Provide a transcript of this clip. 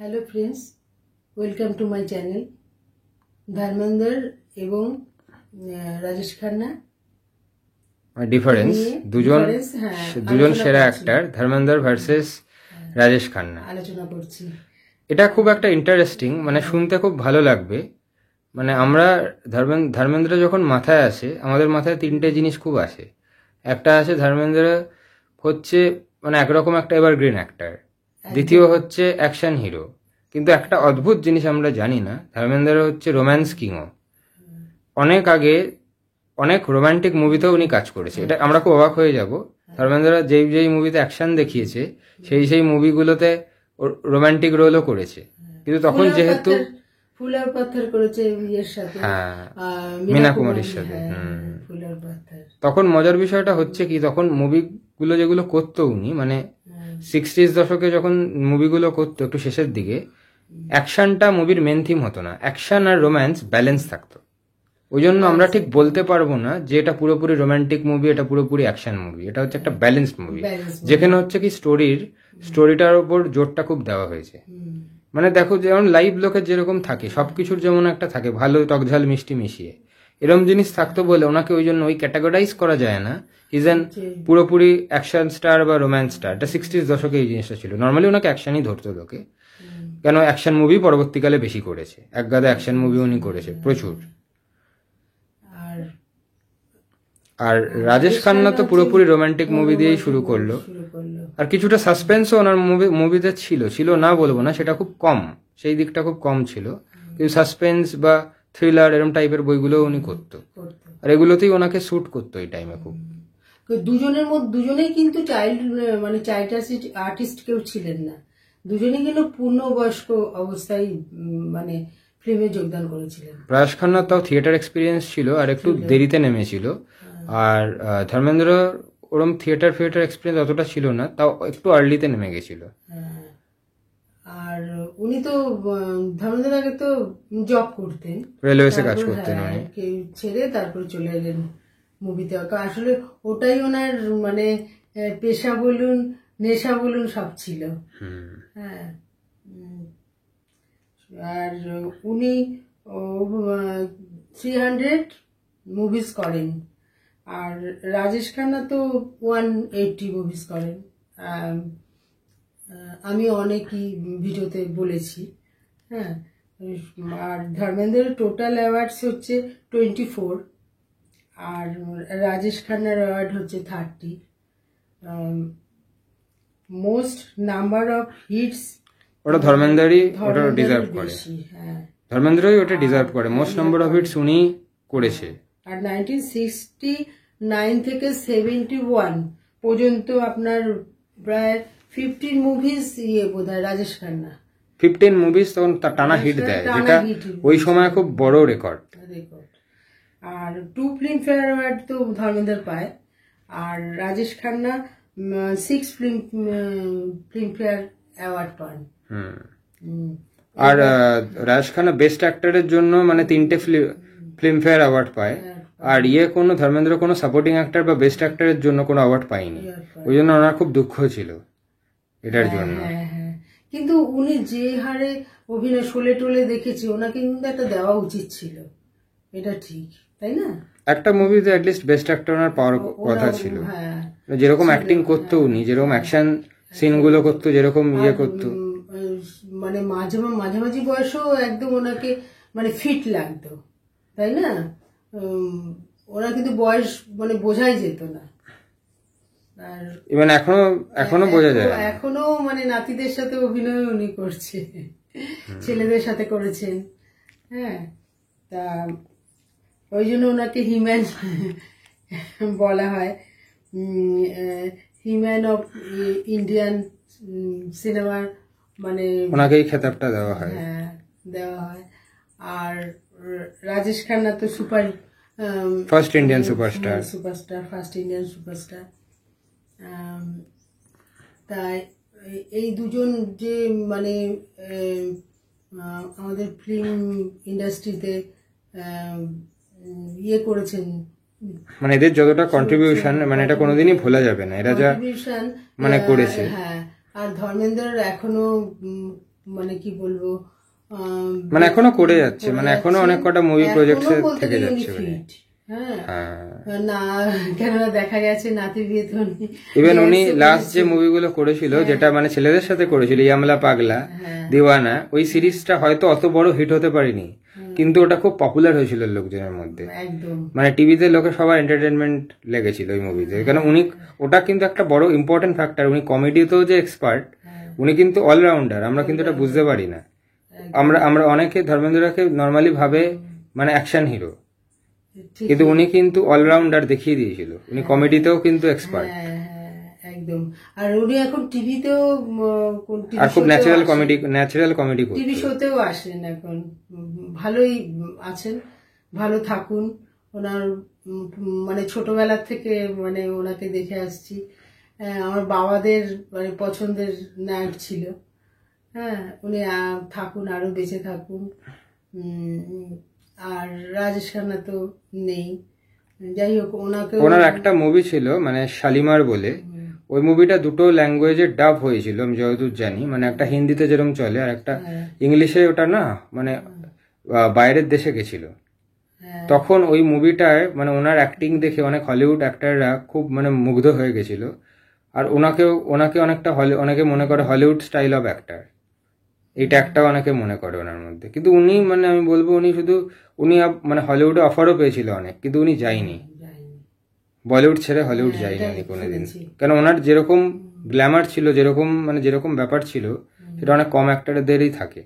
Hello friends, welcome to my channel. Dharmendra এবং Rajesh Khanna difference দুজন সেরা অ্যাক্টর, ধর্মেন্দ্র ভার্সেস রাজেশ খান্না আলোচনা করছি। এটা খুব একটা ইন্টারেস্টিং, মানে শুনতে খুব ভালো লাগবে। মানে আমরা ধর্মেন্দ্র যখন মাথায় আসে, আমাদের মাথায় তিনটে জিনিস খুব আসে। একটা আছে ধর্মেন্দ্র হচ্ছে মানে একরকম একটা এভারগ্রিন অ্যাক্টর, দ্বিতীয় হচ্ছে অ্যাকশন হিরো। কিন্তু একটা অদ্ভুত জিনিস আমরা জানি না, ধর্মেন্দ্র হচ্ছে রোম্যান্স কিংও। অনেক আগে অনেক রোমান্টিক মুভিতেও উনি কাজ করেছে, এটা আমরা খুব অবাক হয়ে যাব। ধর্মেন্দ্র যেই মুভিতে অ্যাকশন দেখিয়েছে সেই মুভিগুলোতে রোমান্টিক রোলও করেছে, কিন্তু তখন যেহেতু ফুলার পাথর করেছে ইয়ের সাথে, মীনা কুমারীর সাথে। তখন মজার বিষয়টা হচ্ছে কি, তখন মুভিগুলো যেগুলো করতো উনি, মানে 60s দশকে যখন মুভিগুলো করতো একটু শেষের দিকে, অ্যাকশনটা মুভির মেন থিম হতো না, অ্যাকশন আর রোম্যান্স ব্যালেন্স থাকতো। ওই জন্য আমরা ঠিক বলতে পারবো না যে এটা পুরোপুরি রোমান্টিক মুভি, এটা পুরোপুরি অ্যাকশন মুভি। এটা হচ্ছে একটা ব্যালেন্সড মুভি, যেখানে হচ্ছে কি স্টোরিটার উপর জোরটা খুব দেওয়া হয়েছে। মানে দেখো, যেমন লাইভ লোকের যেরকম থাকে, সবকিছুর যেমন একটা থাকে ভালো টকঝাল মিষ্টি মিশিয়ে, এরকম জিনিস থাকতো বলে ওনাকে ওই জন্য ওই ক্যাটাগরাইজ করা যায় না ইজ এন পুরোপুরি অ্যাকশন স্টার বা রোম্যান্স স্টার। এটা 60s দশকে এই জিনিসটা ছিল। নর্মালি ওনাকে অ্যাকশনই ধরতো লোকে, কেন অ্যাকশন মুভি পরবর্তীকালে বেশি করেছে, একগাদা অ্যাকশন মুভি উনি করেছে প্রচুর। আর রাজেশ খান্না তো পুরোপুরি রোমান্টিক মুভি দিয়েই শুরু করলো, আর কিছুটা সাসপেন্সও ওনার মুভিতে ছিল না বলবো না, সেটা খুব কম, সেই দিকটা খুব কম ছিল। কিন্তু সাসপেন্স বা থ্রিলার এরকম টাইপের বইগুলো উনি করতো, আর এগুলোতেই ওনাকে শ্যুট করতো এই টাইমে খুব। দুজনেই কিন্তু চাইল্ড আর্টিস্ট কেউ ছিলেন না, দুজনেই কিন্তু পূর্ণবয়স্ক অবস্থায় মানে ফিল্মে যোগদান করেছিলেন। রাজেশ খান্নার তাও থিয়েটার এক্সপিরিয়েন্স ছিল আর একটু দেরিতে নেমেছিল, আর ধর্মেন্দ্র ওরম থিয়েটার এক্সপিরিয়েন্স অতটা ছিল না, তাও একটু আর্লিতে নেমে গেছিল। আর উনি তো ধর্মেন্দ্র আগে তো জব করতেন, রেলওয়েতে কাজ করতেন, ছেড়ে তারপর চলে এলেন মুভিতে। আসলে ওটাই ওনার মানে পেশা বলুন নেশা বলুন সব ছিল। হ্যাঁ, আর উনি 300 মুভিজ করেন, আর রাজেশ খান্না তো 180 মুভিজ করেন। আমি অনেকই ভিডিওতে বলেছি। হ্যাঁ, আর ধর্মেন্দ্রের টোটাল অ্যাওয়ার্ডস হচ্ছে 24, আর রাজেশ খান্নার অ্যাওয়ার্ড হচ্ছে 30। মোস্ট নাম্বার অফ হিটস ওটা ধর্মেন্দ্রই ওটা ডিজার্ভ করে। হ্যাঁ, ধর্মেন্দ্রই ওটা ডিজার্ভ করে, মোস্ট নাম্বার অফ হিটস উনি করেছে। আর 1969 থেকে 71 পর্যন্ত আপনার প্রায় 15 মুভিজ বোধহয় রাজেশ খান্না 15 মুভিজ তখন টানা হিট দেয়, যেটা ওই সময় খুব বড় রেকর্ড। আর 2 ফিল্মফেয়ার অ্যাওয়ার্ড তো ধর্মেন্দ্র পায়, আর রাজেশ খান্না 6 ফিল্মফেয়ার অ্যাওয়ার্ড পান। আর রাজেশ খান্না বেস্ট অ্যাক্টরের জন্য মানে 3টে ফিল্মফেয়ার অ্যাওয়ার্ড পায়, আর কোনো ধর্মেন্দ্র কোনো সাপোর্টিং অ্যাক্টর বা বেস্ট অ্যাক্টরের জন্য কোনো অ্যাওয়ার্ড পায়নি। ওই জন্য ওনার খুব দুঃখ ছিল এটার জন্য। কিন্তু উনি যে হারে অভিনয় শোলে টোলে দেখেছি, ওনাকে কিন্তু একটা দেওয়া উচিত ছিল, এটা ঠিক, তাই না? একটা মুভিতে অ্যাটলিস্ট বেস্ট অ্যাক্টর ওনার পাওয়ার কথা ছিল। যেরকম অ্যাক্টিং করতো উনি, যেরকম অ্যাকশন সিনগুলো করতো, যেরকম করতো, মানে মাঝামাঝি বয়সেও একদম ওনাকে মানে ফিট লাগতো, তাই না? ওনার কিন্তু বয়স মানে বোঝাই যেত না। আর ইভেন এখনো বোঝা যায়, এখনো মানে নাতিদের সাথে অভিনয় উনি করছে, ছেলেদের সাথে করেছেন। হ্যাঁ, তা ওই জন্য ওনাকে হিম্যান বলা হয়, হিম্যান অফ ইন্ডিয়ান সিনেমার, মানে ওনাকেই খেতাবটা দেওয়া হয়। হ্যাঁ, দেওয়া হয়। আর রাজেশ খান্না তো ফার্স্ট ইন্ডিয়ান সুপারস্টার। তাই এই দুজন যে মানে আমাদের ফিল্ম ইন্ডাস্ট্রিতে করেছেন, মানে এদের যতটা কন্ট্রিবিউশন, মানে এটা কোনোদিনই ভোলা যাবে না, এরা যা মানে করেছে। হ্যাঁ, আর ধর্মেন্দ্র এখনো মানে কি বলবো, মানে এখনো করে যাচ্ছে, মানে এখনো অনেক কটা মুভি প্রজেক্ট থেকে গেলে যাচ্ছে উনি। fit, হ্যাঁ না, কেননা দেখা গেছে নাতি বিয়ে তো ইভেন উনি লাস্ট যে মুভিগুলো করেছিল, যেটা মানে ছেলেদের সাথে করেছিল, ইয়ামলা পাগলা, দিওয়ানা, ওই সিরিজটা হয়তো অত বড় হিট হতে পারেনি, কিন্তু ওটা খুব পপুলার হয়েছিল লোকজনের মধ্যে। একদম মানে টিভিতে লোকে সবার এন্টারটেনমেন্ট লেগেছিল ওই মুভিতে, কারণ উনি, ওটা কিন্তু একটা বড় ইম্পর্টেন্ট ফ্যাক্টর, উনি কমেডিতেও যে এক্সপার্ট, উনি কিন্তু অলরাউন্ডার, আমরা কিন্তু এটা বুঝতে পারি না। আমরা আমরা অনেকে ধর্মেন্দ্রকে নর্মালি ভাবে মানে অ্যাকশন হিরো, কিন্তু উনি কিন্তু অলরাউন্ডার দেখিয়ে দিয়েছিল, উনি কমেডিতেও কিন্তু এক্সপার্ট। একদম। আর উনি এখন টিভিতেও আর খুব ন্যাচারাল কমেডি টিভি শোতেও আসেন এখন, ভালোই আছেন, ভালো থাকুন। ওনার মানে ছোটবেলার থেকে মানে ওনাকে দেখে আসছি, আমার বাবাদের মানে পছন্দের নায়ক ছিল। হ্যাঁ, উনি থাকুন, আরো বেঁচে থাকুন। আর রাজেশ খান্না তো নেই, যাই হোক ওনাকে, ওনার একটা মুভি ছিল মানে শালিমার বলে, ওই মুভিটা দুটো ল্যাঙ্গুয়েজে ডাব হয়েছিল আমি যতদূর জানি, মানে একটা হিন্দিতে যেরকম চলে আর একটা ইংলিশে, ওটা না মানে বাইরের দেশে গেছিল। তখন ওই মুভিটায় মানে ওনার অ্যাক্টিং দেখে অনেক হলিউড অ্যাক্টররা খুব মানে মুগ্ধ হয়ে গেছিল, আর ওনাকে অনেকটা অনেকে মনে করে হলিউড স্টাইল অফ অ্যাক্টর, এইটা একটা অনেকে মনে করে ওনার মধ্যে। কিন্তু উনি মানে আমি বলবো উনি মানে হলিউডে অফারও পেয়েছিল অনেক, কিন্তু উনি যায়নি, বলিউড ছেড়ে হলিউড যায়নি উনি কোনোদিন, কারণ ওনার যেরকম গ্ল্যামার ছিল, যেরকম ব্যাপার ছিল, সেটা অনেক কম অ্যাক্টরদেরই থাকে।